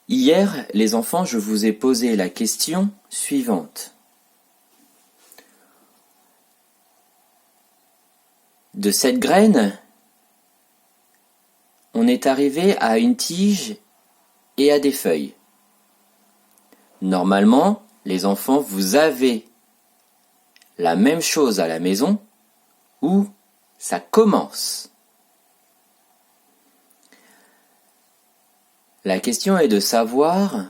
Hier, les enfants, je vous ai posé la question suivante. De cette graine, on est arrivé à une tige et à des feuilles. Normalement, les enfants, vous avez la même chose à la maison où ça commence. La question est de savoir,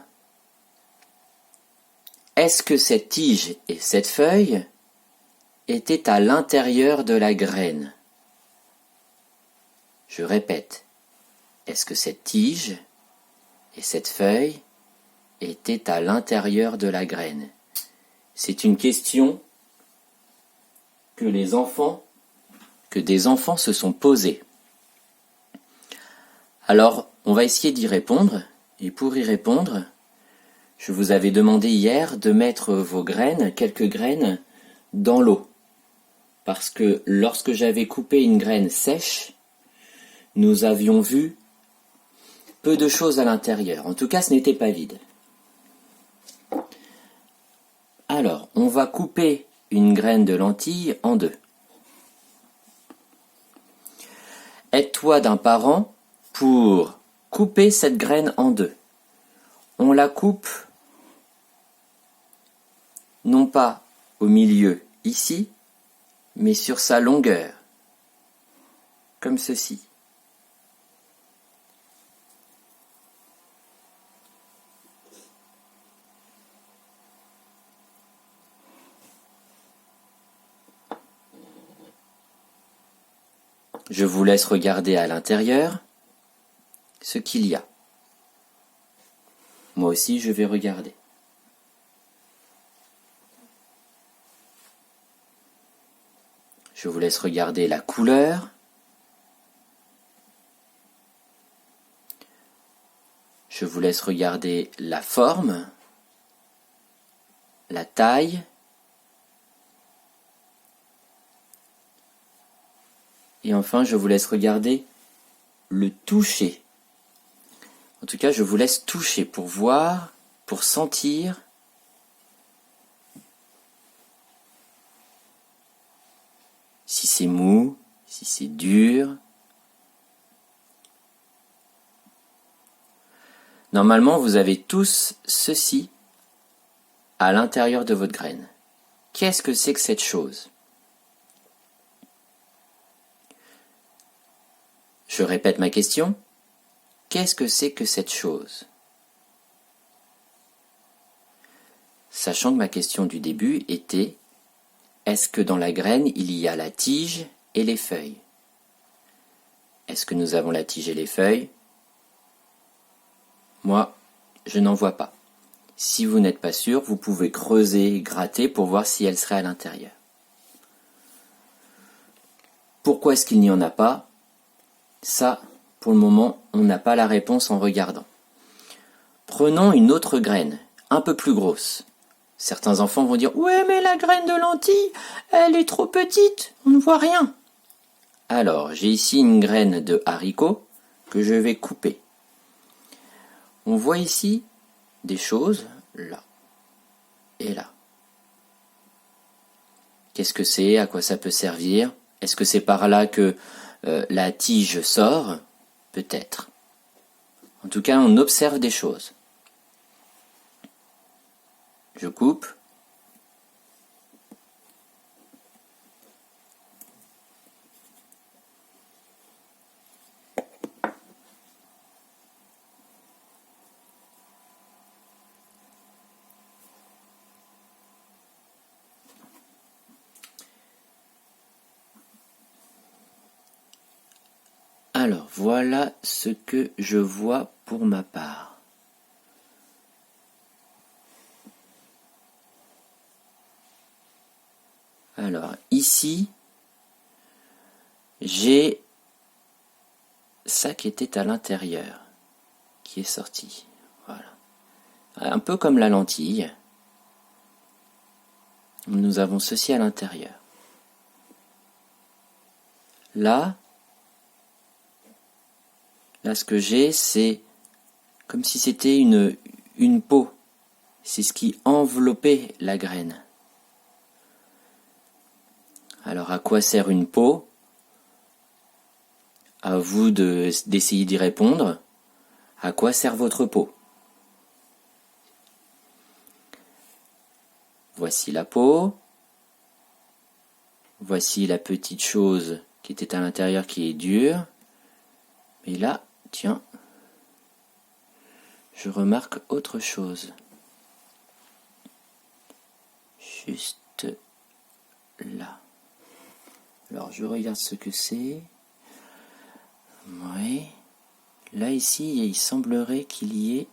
est-ce que cette tige et cette feuille étaient à l'intérieur de la graine? Je répète, est-ce que cette tige et cette feuille étaient à l'intérieur de la graine? C'est une question que des enfants se sont posées. Alors, on va essayer d'y répondre, et pour y répondre, je vous avais demandé hier de mettre vos graines, quelques graines, dans l'eau. Parce que lorsque j'avais coupé une graine sèche, nous avions vu peu de choses à l'intérieur. En tout cas, ce n'était pas vide. Alors, on va couper une graine de lentilles en deux. Aide-toi d'un parent pour couper cette graine en deux. On la coupe non pas au milieu ici, mais sur sa longueur, comme ceci. Je vous laisse regarder à l'intérieur ce qu'il y a. Moi aussi, je vais regarder. Je vous laisse regarder la couleur. Je vous laisse regarder la forme, la taille. Et enfin, je vous laisse regarder le toucher. En tout cas, je vous laisse toucher pour voir, pour sentir si c'est mou, si c'est dur. Normalement, vous avez tous ceci à l'intérieur de votre graine. Qu'est-ce que c'est que cette chose ? Je répète ma question. Qu'est-ce que c'est que cette chose ? Sachant que ma question du début était, est-ce que dans la graine, il y a la tige et les feuilles ? Est-ce que nous avons la tige et les feuilles ? Moi, je n'en vois pas. Si vous n'êtes pas sûr, vous pouvez creuser, gratter pour voir si elle serait à l'intérieur. Pourquoi est-ce qu'il n'y en a pas ? Ça, pour le moment, on n'a pas la réponse en regardant. Prenons une autre graine, un peu plus grosse. Certains enfants vont dire « Ouais, mais la graine de lentilles, elle est trop petite, on ne voit rien. » Alors, j'ai ici une graine de haricot que je vais couper. On voit ici des choses, là et là. Qu'est-ce que c'est ? À quoi ça peut servir ? Est-ce que c'est par là que la tige sort ? Peut-être. En tout cas, on observe des choses. Je coupe. Alors, voilà ce que je vois pour ma part. Alors, ici, j'ai ça qui était à l'intérieur, qui est sorti. Voilà. Un peu comme la lentille. Nous avons ceci à l'intérieur. Là, ce que j'ai, c'est comme si c'était une peau. C'est ce qui enveloppait la graine. Alors à quoi sert une peau? À vous d'essayer d'y répondre. À quoi sert votre peau? Voici la peau. Voici la petite chose qui était à l'intérieur qui est dure. Mais là, tiens, je remarque autre chose. Juste là. Alors je regarde ce que c'est. Oui. Là ici, il semblerait qu'il y ait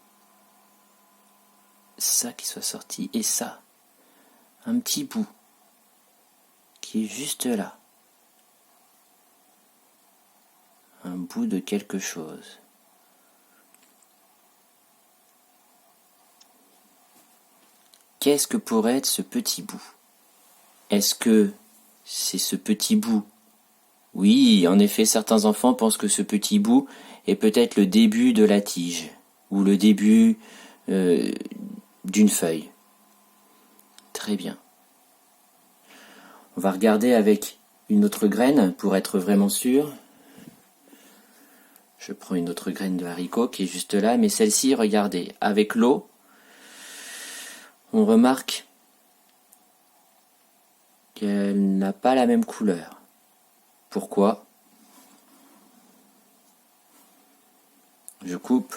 ça qui soit sorti et ça. Un petit bout qui est juste là. Un bout de quelque chose. Qu'est-ce que pourrait être ce petit bout? Est-ce que c'est ce petit bout? Oui, en effet, certains enfants pensent que ce petit bout est peut-être le début de la tige ou le début d'une feuille. Très bien. On va regarder avec une autre graine pour être vraiment sûr. Je prends une autre graine de haricot qui est juste là, mais celle-ci, regardez, avec l'eau, on remarque qu'elle n'a pas la même couleur. Pourquoi? Je coupe.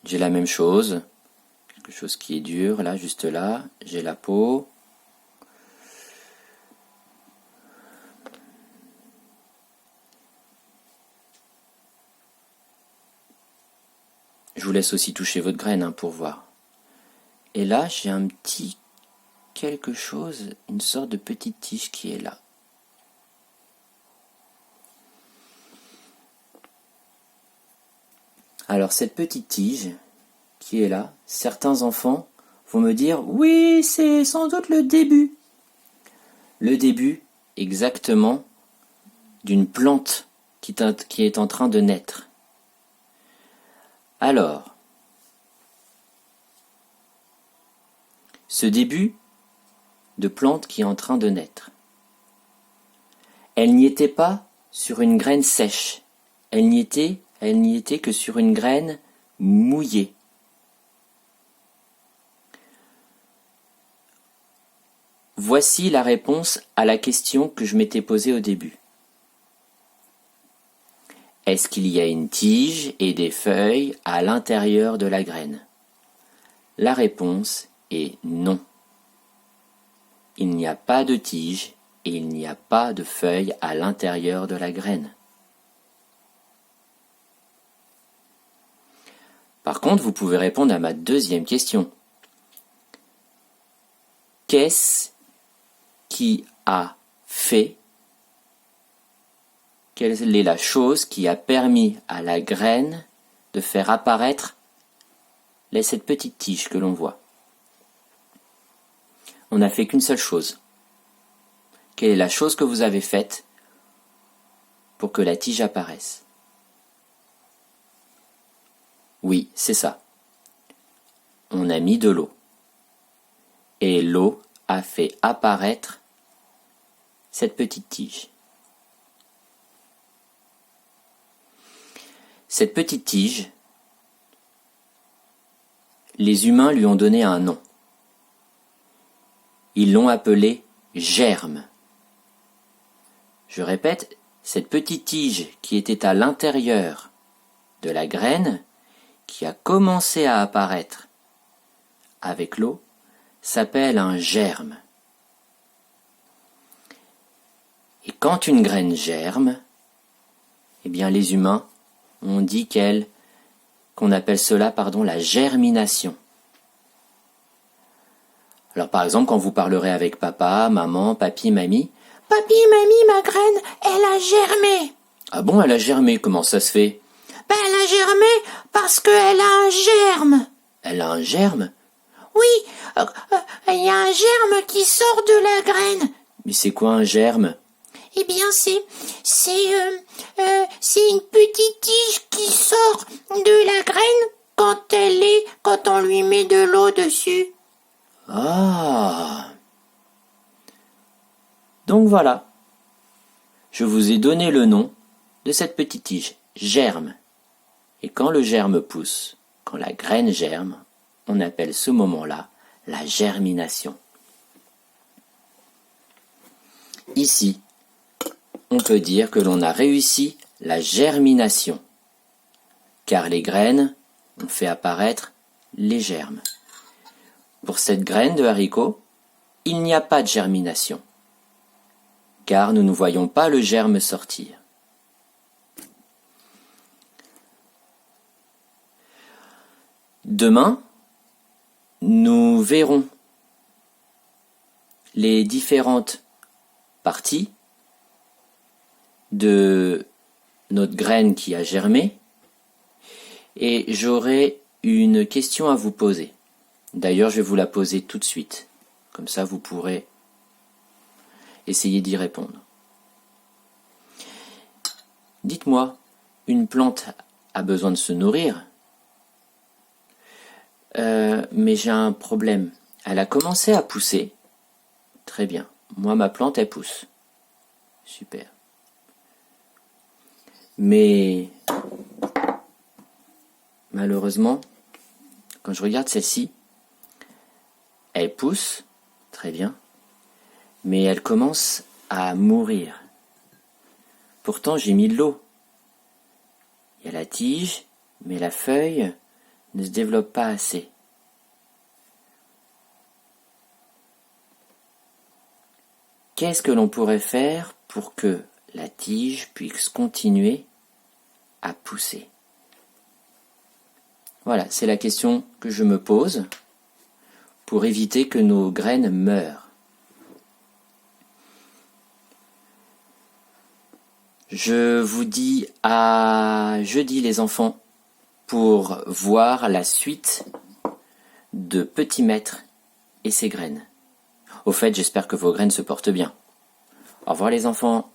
J'ai la même chose, quelque chose qui est dur, là, juste là, j'ai la peau. Je vous laisse aussi toucher votre graine pour voir. Et là, j'ai un petit quelque chose, une sorte de petite tige qui est là. Alors cette petite tige qui est là, certains enfants vont me dire « Oui, c'est sans doute le début ». Le début, exactement, d'une plante qui est en train de naître. Alors, ce début de plante qui est en train de naître, elle n'y était pas sur une graine sèche, elle n'y était que sur une graine mouillée. Voici la réponse à la question que je m'étais posée au début. Est-ce qu'il y a une tige et des feuilles à l'intérieur de la graine? La réponse est non. Il n'y a pas de tige et il n'y a pas de feuilles à l'intérieur de la graine. Par contre, vous pouvez répondre à ma deuxième question. Qu'est-ce qui a fait? Quelle est la chose qui a permis à la graine de faire apparaître cette petite tige que l'on voit? On n'a fait qu'une seule chose. Quelle est la chose que vous avez faite pour que la tige apparaisse? Oui, c'est ça. On a mis de l'eau. Et l'eau a fait apparaître cette petite tige. Cette petite tige, les humains lui ont donné un nom. Ils l'ont appelée germe. Je répète, cette petite tige qui était à l'intérieur de la graine, qui a commencé à apparaître avec l'eau, s'appelle un germe. Et quand une graine germe, eh bien les humains ont dit qu'on appelle cela, la germination. Alors par exemple, quand vous parlerez avec papa, maman, papy, mamie, « Papy, mamie, ma graine, elle a germé !»« Ah bon, elle a germé, comment ça se fait ?»« Ben, elle a germé parce qu'elle a un germe. »« Elle a un germe ? Oui, il y a un germe qui sort de la graine. Mais c'est quoi un germe? Eh bien, c'est une petite tige qui sort de la graine quand on lui met de l'eau dessus. Ah! Donc voilà. Je vous ai donné le nom de cette petite tige, germe. Et quand le germe pousse, quand la graine germe, on appelle ce moment-là la germination. Ici, on peut dire que l'on a réussi la germination, car les graines ont fait apparaître les germes. Pour cette graine de haricot, il n'y a pas de germination, car nous ne voyons pas le germe sortir. Demain, nous verrons les différentes parties de notre graine qui a germé et j'aurai une question à vous poser. D'ailleurs, je vais vous la poser tout de suite. Comme ça, vous pourrez essayer d'y répondre. Dites-moi, une plante a besoin de se nourrir, mais j'ai un problème. Elle a commencé à pousser. Très bien. Moi, ma plante, elle pousse. Super. Mais malheureusement, quand je regarde celle-ci, elle pousse, très bien, mais elle commence à mourir. Pourtant, j'ai mis de l'eau. Il y a la tige, mais la feuille ne se développe pas assez. Qu'est-ce que l'on pourrait faire pour que la tige puisse continuer à pousser? Voilà, c'est la question que je me pose pour éviter que nos graines meurent. Je vous dis à jeudi les enfants pour voir la suite de Petit Maître et ses graines. Au fait, j'espère que vos graines se portent bien. Au revoir les enfants.